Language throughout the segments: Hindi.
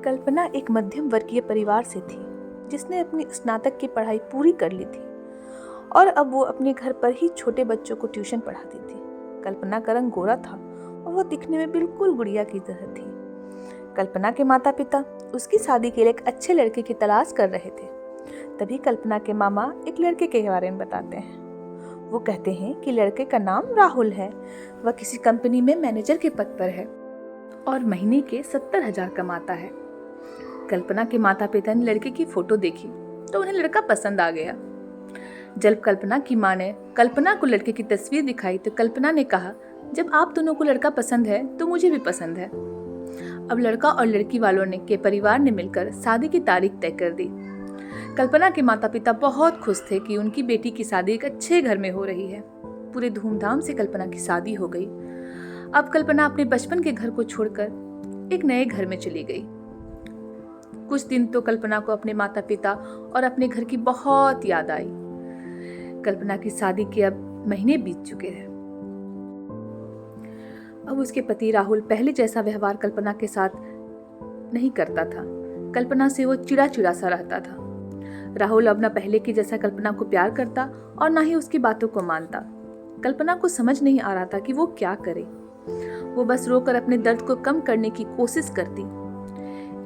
कल्पना एक मध्यम वर्गीय परिवार से थी जिसने अपनी स्नातक की पढ़ाई पूरी कर ली थी और अब वो अपने घर पर ही छोटे बच्चों को ट्यूशन पढ़ाती थी। कल्पना का रंग गोरा था और वो दिखने में बिल्कुल गुड़िया की तरह थी। कल्पना के माता पिता उसकी शादी के लिए एक अच्छे लड़के की तलाश कर रहे थे। तभी कल्पना के मामा एक लड़के के बारे में बताते हैं। वो कहते हैं कि लड़के का नाम राहुल है। वह किसी कंपनी में मैनेजर के पद पर है और महीने के 70,000 कमाता है। कल्पना के माता पिता ने लड़के की फोटो देखी तो उन्हें लड़का पसंद आ गया। जब कल्पना की माँ ने कल्पना को लड़के की तस्वीर दिखाई तो कल्पना ने कहा, जब आप दोनों को लड़का पसंद है तो मुझे भी पसंद है। अब लड़का और लड़की वालों ने के परिवार ने मिलकर शादी की तारीख तय कर दी। कल्पना के माता पिता बहुत खुश थे कि उनकी बेटी की शादी एक अच्छे घर में हो रही है। पूरे धूमधाम से कल्पना की शादी हो गई। अब कल्पना अपने बचपन के घर को छोड़कर एक नए घर में चली गई। कुछ दिन तो कल्पना को अपने माता पिता और अपने घर की बहुत याद आई। कल्पना की शादी के अब महीने बीत चुके हैं। अब उसके पति राहुल पहले जैसा व्यवहार कल्पना के साथ नहीं करता था। कल्पना से वो चिड़ा चिड़ा सा रहता था। राहुल अब न पहले की जैसा कल्पना को प्यार करता और ना ही उसकी बातों को मानता। कल्पना को समझ नहीं आ रहा था कि वो क्या करे। वो बस रोकर अपने दर्द को कम करने की कोशिश करती।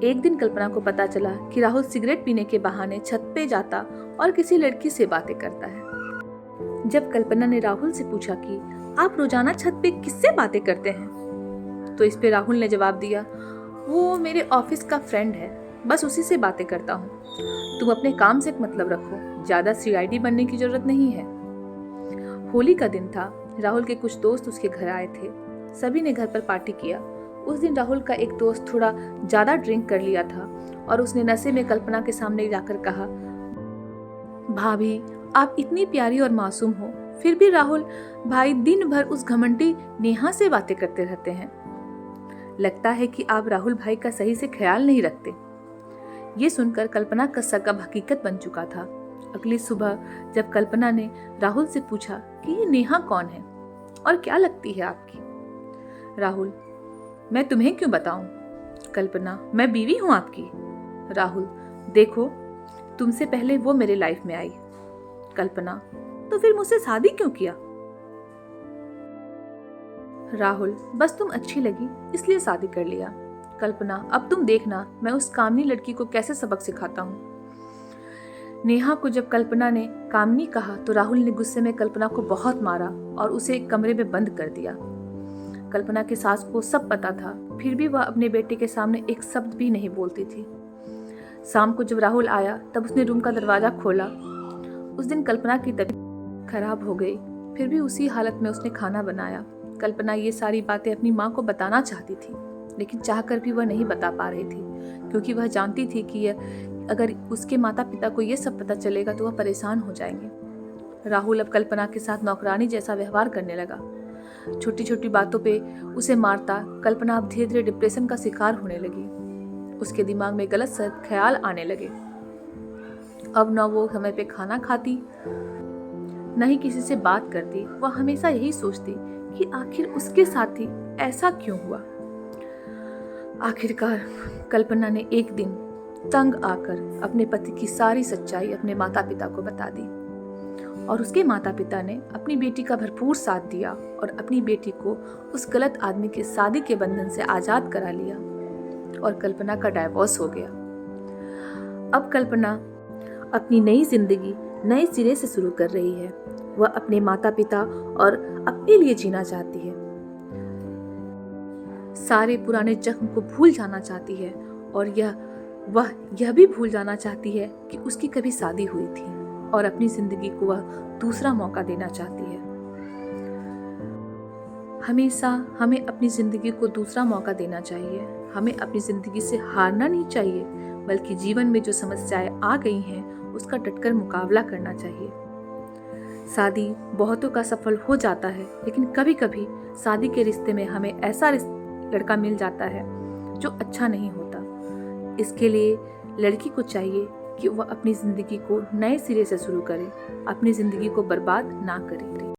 एक दिन कल्पना को पता चला कि राहुल सिगरेट पीने के बहाने छत पे जाता और किसी लड़की से बातें करता है। जब कल्पना ने राहुल से पूछा कि आप रोजाना छत पे किससे बातें करते हैं, तो इस पे राहुल ने जवाब दिया, वो मेरे ऑफिस का फ्रेंड है, बस उसी से बातें करता हूँ। तुम अपने काम से मतलब रखो, ज्यादा सीआईडी बनने की जरूरत नहीं है। होली का दिन था। राहुल के कुछ दोस्त उसके घर आए थे। सभी ने घर पर पार्टी किया। उस दिन राहुल का एक दोस्त थोड़ा ज्यादा ड्रिंक कर लिया था और उसने नशे में कल्पना के सामने जाकर कहा, भाभी आप इतनी प्यारी और मासूम हो, फिर भी राहुल भाई दिन भर उस घमंडी नेहा से बातें करते रहते हैं। लगता है कि आप राहुल भाई का सही से ख्याल नहीं रखते। ये सुनकर कल्पना का शक हकीकत बन चुका था। अगली सुबह जब कल्पना ने राहुल से पूछा कि ये नेहा कौन है और क्या लगती है आपकी? राहुल, मैं तुम्हें क्यों बताऊं? कल्पना, मैं बीवी हूं आपकी। राहुल, देखो तुमसे पहले वो मेरे लाइफ में आई। कल्पना, तो फिर मुझसे शादी क्यों किया? राहुल, बस तुम अच्छी लगी इसलिए शादी कर लिया। कल्पना, अब तुम देखना मैं उस कामनी लड़की को कैसे सबक सिखाता हूँ। नेहा को जब कल्पना ने कामनी कहा तो राहुल ने गुस्से में कल्पना को बहुत मारा और उसे एक कमरे में बंद कर दिया। कल्पना की सास को सब पता था, फिर भी वह अपने बेटे के सामने एक शब्द भी नहीं बोलती थी। शाम को जब राहुल आया तब उसने रूम का दरवाजा खोला। उस दिन कल्पना की तबीयत खराब हो गई, फिर भी उसी हालत में उसने खाना बनाया। कल्पना ये सारी बातें अपनी माँ को बताना चाहती थी, लेकिन चाहकर भी वह नहीं बता पा रही थी, क्योंकि वह जानती थी कि अगर उसके माता पिता को ये सब पता चलेगा तो वह परेशान हो जाएंगे। राहुल अब कल्पना के साथ नौकरानी जैसा व्यवहार करने लगा। छोटी छोटी बातों पे उसे मारता। कल्पना अब धीरे धीरे डिप्रेशन का शिकार होने लगी। उसके दिमाग में गलत ख्याल आने लगे। अब न वो समय पे खाना खाती, न ही किसी से बात करती। वह हमेशा यही सोचती कि आखिर उसके साथ ही ऐसा क्यों हुआ। आखिरकार कल्पना ने एक दिन तंग आकर अपने पति की सारी सच्चाई अपने माता पिता को बता दी और उसके माता पिता ने अपनी बेटी का भरपूर साथ दिया और अपनी बेटी को उस गलत आदमी के शादी के बंधन से आजाद करा लिया और कल्पना का डाइवोर्स हो गया। अब कल्पना अपनी नई जिंदगी नए सिरे से शुरू कर रही है। वह अपने माता पिता और अपने लिए जीना चाहती है। सारे पुराने जख्म को भूल जाना चाहती है और वह यह भी भूल जाना चाहती है कि उसकी कभी शादी हुई थी और अपनी जिंदगी को वह दूसरा मौका देना चाहती है। हमेशा हमें अपनी जिंदगी को दूसरा मौका देना चाहिए। हमें अपनी जिंदगी से हारना नहीं चाहिए, बल्कि जीवन में जो समस्याएं आ गई हैं उसका डटकर मुकाबला करना चाहिए। शादी बहुतों का सफल हो जाता है, लेकिन कभी कभी शादी के रिश्ते में हमें ऐसा लड़का मिल जाता है जो अच्छा नहीं होता। इसके लिए लड़की को चाहिए कि वह अपनी जिंदगी को नए सिरे से शुरू करे, अपनी जिंदगी को बर्बाद ना करे।